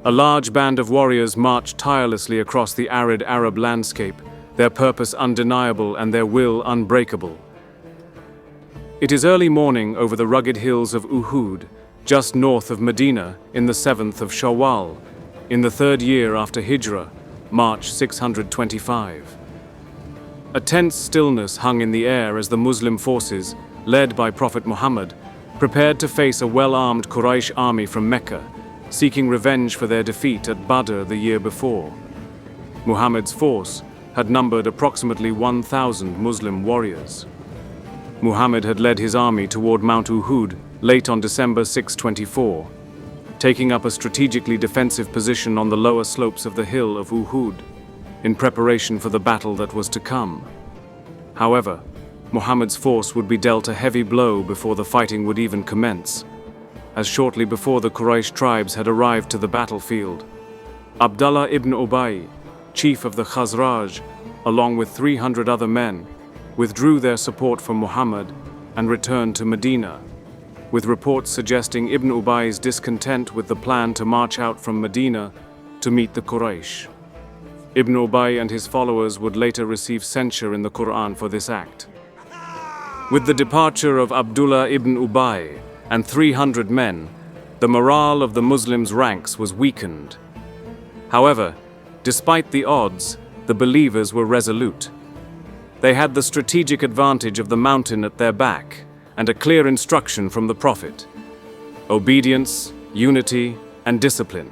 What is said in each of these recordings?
A large band of warriors marched tirelessly across the arid Arab landscape, their purpose undeniable and their will unbreakable. It is early morning over the rugged hills of UHUD, just north of Medina, in the 7th of Shawwal, in the 3rd year after Hijrah, March 625. A tense stillness hung in the air as the Muslim forces, led by Prophet Muhammad, prepared to face a well-armed Quraysh army from Mecca, seeking revenge for their defeat at Badr the year before. Muhammad's force had numbered approximately 1,000 Muslim warriors. Muhammad had led his army toward Mount Uhud late on December 624, taking up a strategically defensive position on the lower slopes of the hill of Uhud, in preparation for the battle that was to come. However, Muhammad's force would be dealt a heavy blow before the fighting would even commence, as shortly before the Quraysh tribes had arrived to the battlefield, Abdullah ibn Ubay, chief of the Khazraj, along with 300 other men, withdrew their support from Muhammad and returned to Medina, with reports suggesting Ibn Ubay's discontent with the plan to march out from Medina to meet the Quraysh. Ibn Ubay and his followers would later receive censure in the Quran for this act. With the departure of Abdullah ibn Ubay and 300 men, the morale of the Muslims' ranks was weakened. However, despite the odds, the believers were resolute. They had the strategic advantage of the mountain at their back and a clear instruction from the Prophet: obedience, unity, and discipline.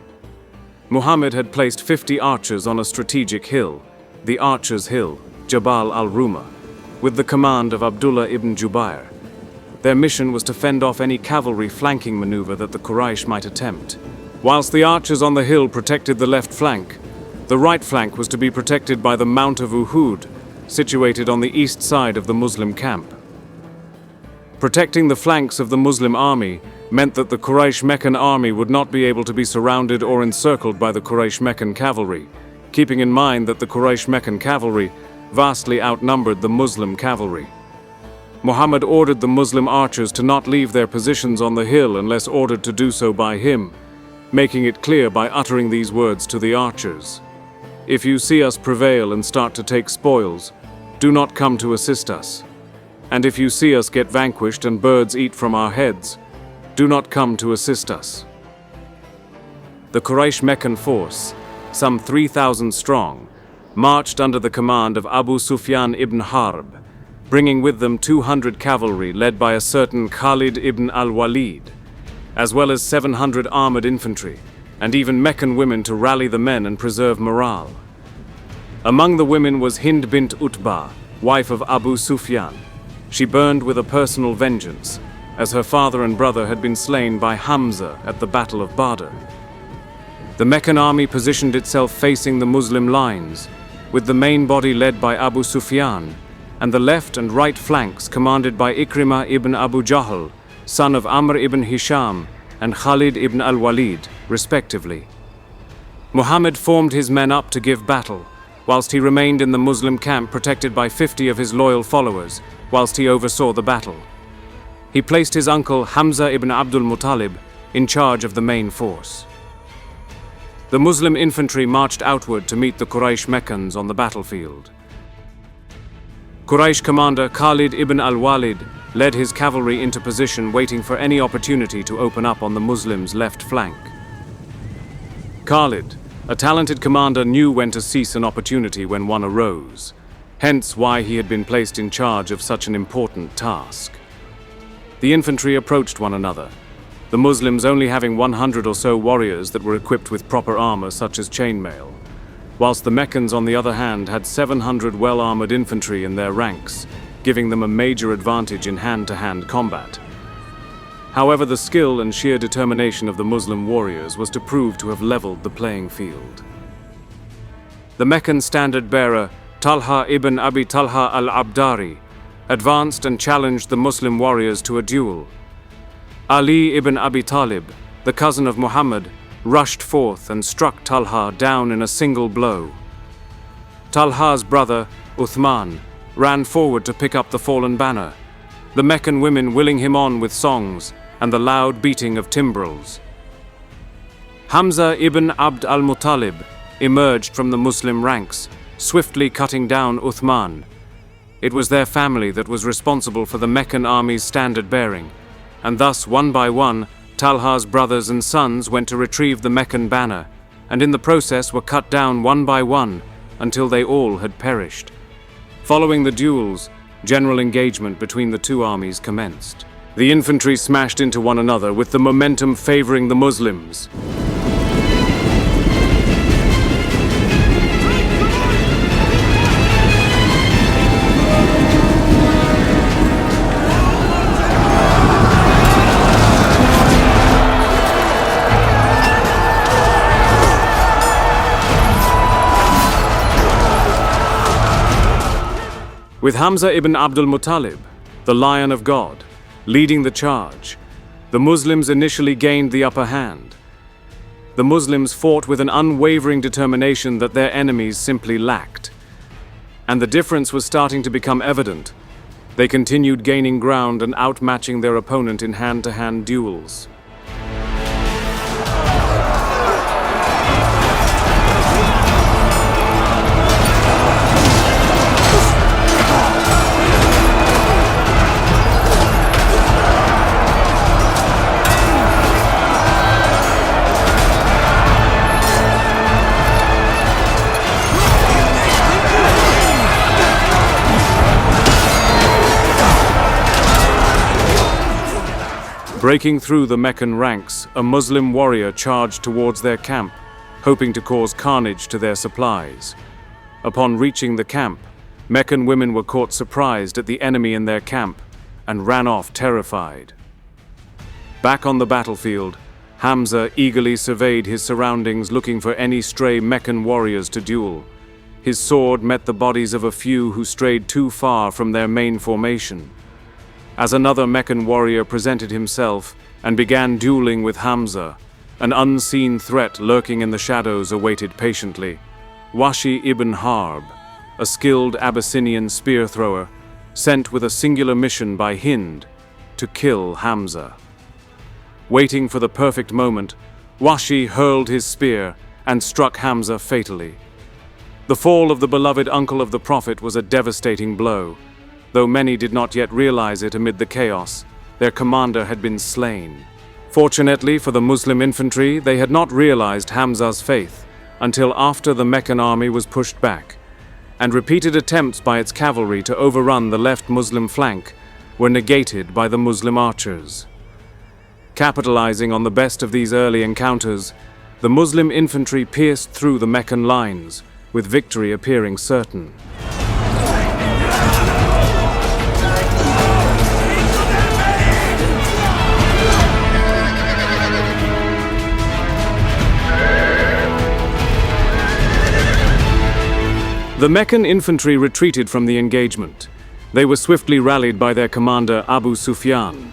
Muhammad had placed 50 archers on a strategic hill, the Archers' Hill, Jabal al-Ruma, with the command of Abdullah ibn Jubair. Their mission was to fend off any cavalry flanking maneuver that the Quraysh might attempt. Whilst the archers on the hill protected the left flank, the right flank was to be protected by the Mount of Uhud, situated on the east side of the Muslim camp. Protecting the flanks of the Muslim army meant that the Quraysh Meccan army would not be able to be surrounded or encircled by the Quraysh Meccan cavalry, keeping in mind that the Quraysh Meccan cavalry vastly outnumbered the Muslim cavalry. Muhammad ordered the Muslim archers to not leave their positions on the hill unless ordered to do so by him, making it clear by uttering these words to the archers: "If you see us prevail and start to take spoils, do not come to assist us. And if you see us get vanquished and birds eat from our heads, do not come to assist us." The Quraysh Meccan force, some 3,000 strong, marched under the command of Abu Sufyan ibn Harb, bringing with them 200 cavalry led by a certain Khalid ibn Al-Walid, as well as 700 armored infantry, and even Meccan women to rally the men and preserve morale. Among the women was Hind bint Utbah, wife of Abu Sufyan. She burned with a personal vengeance, as her father and brother had been slain by Hamza at the Battle of Badr. The Meccan army positioned itself facing the Muslim lines, with the main body led by Abu Sufyan, and the left and right flanks commanded by Ikrimah ibn Abu Jahl, son of Amr ibn Hisham, and Khalid ibn Al-Walid, respectively. Muhammad formed his men up to give battle, whilst he remained in the Muslim camp protected by 50 of his loyal followers, whilst he oversaw the battle. He placed his uncle Hamza ibn Abdul Muttalib in charge of the main force. The Muslim infantry marched outward to meet the Quraysh Meccans on the battlefield. Quraysh commander Khalid ibn Al-Walid led his cavalry into position, waiting for any opportunity to open up on the Muslims' left flank. Khalid, a talented commander, knew when to seize an opportunity when one arose, hence why he had been placed in charge of such an important task. The infantry approached one another, the Muslims only having 100 or so warriors that were equipped with proper armor such as chainmail, whilst the Meccans on the other hand had 700 well-armored infantry in their ranks, giving them a major advantage in hand-to-hand combat. However, the skill and sheer determination of the Muslim warriors was to prove to have leveled the playing field. The Meccan standard-bearer, Talha ibn Abi Talha al-Abdari, advanced and challenged the Muslim warriors to a duel. Ali ibn Abi Talib, the cousin of Muhammad, rushed forth and struck Talha down in a single blow. Talha's brother, Uthman, ran forward to pick up the fallen banner, the Meccan women willing him on with songs and the loud beating of timbrels. Hamza ibn Abd al-Muttalib emerged from the Muslim ranks, swiftly cutting down Uthman. It was their family that was responsible for the Meccan army's standard bearing, and thus, one by one, Talha's brothers and sons went to retrieve the Meccan banner, and in the process were cut down one by one until they all had perished. Following the duels, general engagement between the two armies commenced. The infantry smashed into one another with the momentum favoring the Muslims. With Hamza ibn Abdul Muttalib, the Lion of God, leading the charge, the Muslims initially gained the upper hand. The Muslims fought with an unwavering determination that their enemies simply lacked. And the difference was starting to become evident. They continued gaining ground and outmatching their opponent in hand-to-hand duels. Breaking through the Meccan ranks, a Muslim warrior charged towards their camp, hoping to cause carnage to their supplies. Upon reaching the camp, Meccan women were caught surprised at the enemy in their camp and ran off terrified. Back on the battlefield, Hamza eagerly surveyed his surroundings looking for any stray Meccan warriors to duel. His sword met the bodies of a few who strayed too far from their main formation. As another Meccan warrior presented himself and began dueling with Hamza, an unseen threat lurking in the shadows awaited patiently. Washi ibn Harb, a skilled Abyssinian spear thrower, sent with a singular mission by Hind to kill Hamza. Waiting for the perfect moment, Washi hurled his spear and struck Hamza fatally. The fall of the beloved uncle of the Prophet was a devastating blow. Though many did not yet realize it amid the chaos, their commander had been slain. Fortunately for the Muslim infantry, they had not realized Hamza's faith until after the Meccan army was pushed back, and repeated attempts by its cavalry to overrun the left Muslim flank were negated by the Muslim archers. Capitalizing on the best of these early encounters, the Muslim infantry pierced through the Meccan lines, with victory appearing certain. The Meccan infantry retreated from the engagement. They were swiftly rallied by their commander Abu Sufyan.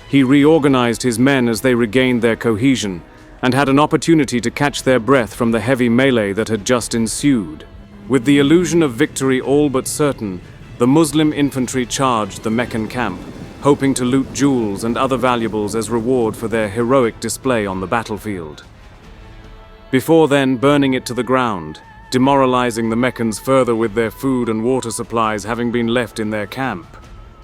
He reorganized his men as they regained their cohesion and had an opportunity to catch their breath from the heavy melee that had just ensued. With the illusion of victory all but certain, the Muslim infantry charged the Meccan camp, hoping to loot jewels and other valuables as reward for their heroic display on the battlefield. Before then, burning it to the ground, demoralizing the Meccans further with their food and water supplies having been left in their camp.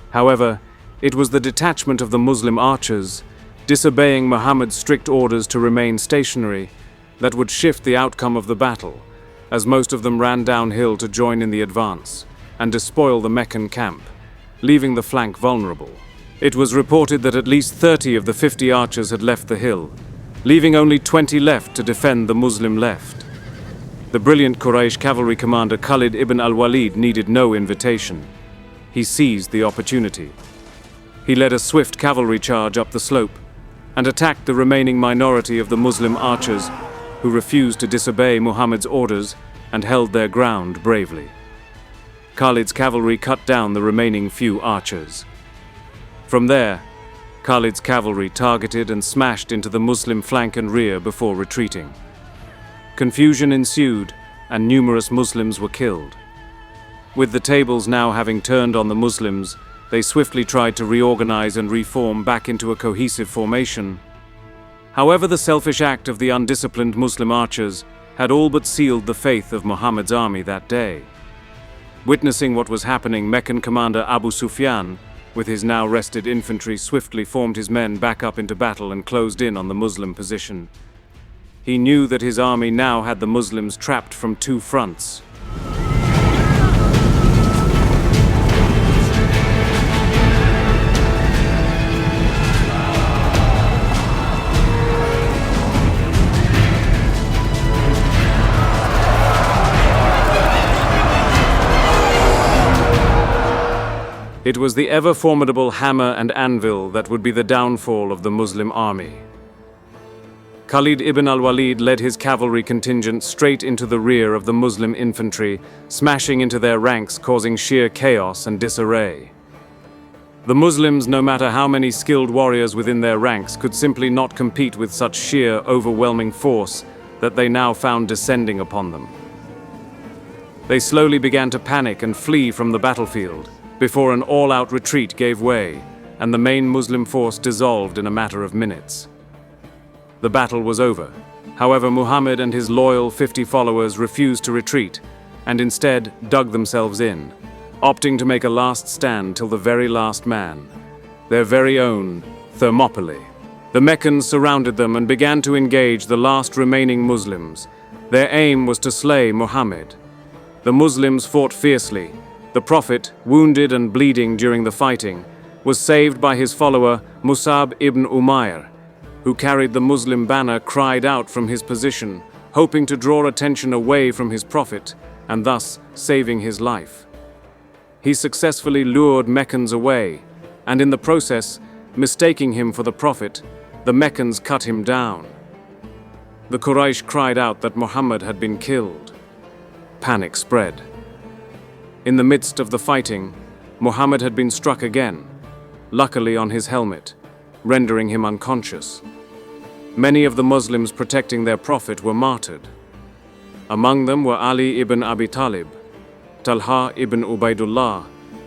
However, it was the detachment of the Muslim archers, disobeying Muhammad's strict orders to remain stationary, that would shift the outcome of the battle, as most of them ran downhill to join in the advance and despoil the Meccan camp, leaving the flank vulnerable. It was reported that at least 30 of the 50 archers had left the hill, leaving only 20 left to defend the Muslim left. The brilliant Quraysh cavalry commander Khalid ibn Al-Walid needed no invitation. He seized the opportunity. He led a swift cavalry charge up the slope and attacked the remaining minority of the Muslim archers who refused to disobey Muhammad's orders and held their ground bravely. Khalid's cavalry cut down the remaining few archers. From there, Khalid's cavalry targeted and smashed into the Muslim flank and rear before retreating. Confusion ensued, and numerous Muslims were killed. With the tables now having turned on the Muslims, they swiftly tried to reorganize and reform back into a cohesive formation. However, the selfish act of the undisciplined Muslim archers had all but sealed the faith of Muhammad's army that day. Witnessing what was happening, Meccan commander Abu Sufyan, with his now rested infantry, swiftly formed his men back up into battle and closed in on the Muslim position. He knew that his army now had the Muslims trapped from two fronts. It was the ever-formidable hammer and anvil that would be the downfall of the Muslim army. Khalid ibn Al-Walid led his cavalry contingent straight into the rear of the Muslim infantry, smashing into their ranks, causing sheer chaos and disarray. The Muslims, no matter how many skilled warriors within their ranks, could simply not compete with such sheer, overwhelming force that they now found descending upon them. They slowly began to panic and flee from the battlefield, before an all-out retreat gave way, and the main Muslim force dissolved in a matter of minutes. The battle was over. However, Muhammad and his loyal 50 followers refused to retreat, and instead dug themselves in, opting to make a last stand till the very last man, their very own Thermopylae. The Meccans surrounded them and began to engage the last remaining Muslims. Their aim was to slay Muhammad. The Muslims fought fiercely. The Prophet, wounded and bleeding during the fighting, was saved by his follower Musab ibn Umair, who carried the Muslim banner, cried out from his position, hoping to draw attention away from his Prophet and thus saving his life. He successfully lured Meccans away, and in the process, mistaking him for the Prophet, the Meccans cut him down. The Quraysh cried out that Muhammad had been killed. Panic spread. In the midst of the fighting, Muhammad had been struck again, luckily on his helmet, rendering him unconscious. Many of the Muslims protecting their Prophet were martyred. Among them were Ali ibn Abi Talib, Talha ibn Ubaidullah,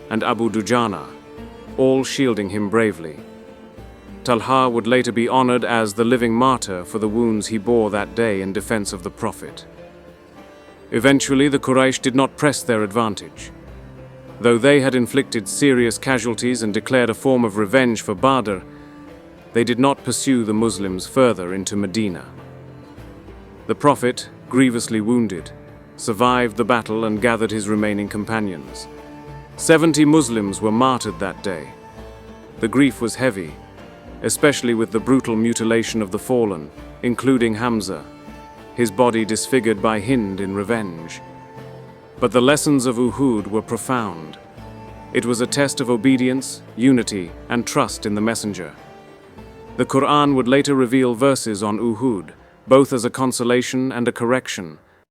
and Abu Dujana, all shielding him bravely. Talha would later be honored as the living martyr for the wounds he bore that day in defense of the Prophet. Eventually, the Quraysh did not press their advantage. Though they had inflicted serious casualties and declared a form of revenge for Badr, they did not pursue the Muslims further into Medina. The Prophet, grievously wounded, survived the battle and gathered his remaining companions. 70 Muslims were martyred that day. The grief was heavy, especially with the brutal mutilation of the fallen, including Hamza, his body disfigured by Hind in revenge. But the lessons of UHUD were profound. It was a test of obedience, unity, and trust in the messenger. The Quran would later reveal verses on UHUD, both as a consolation and a correction,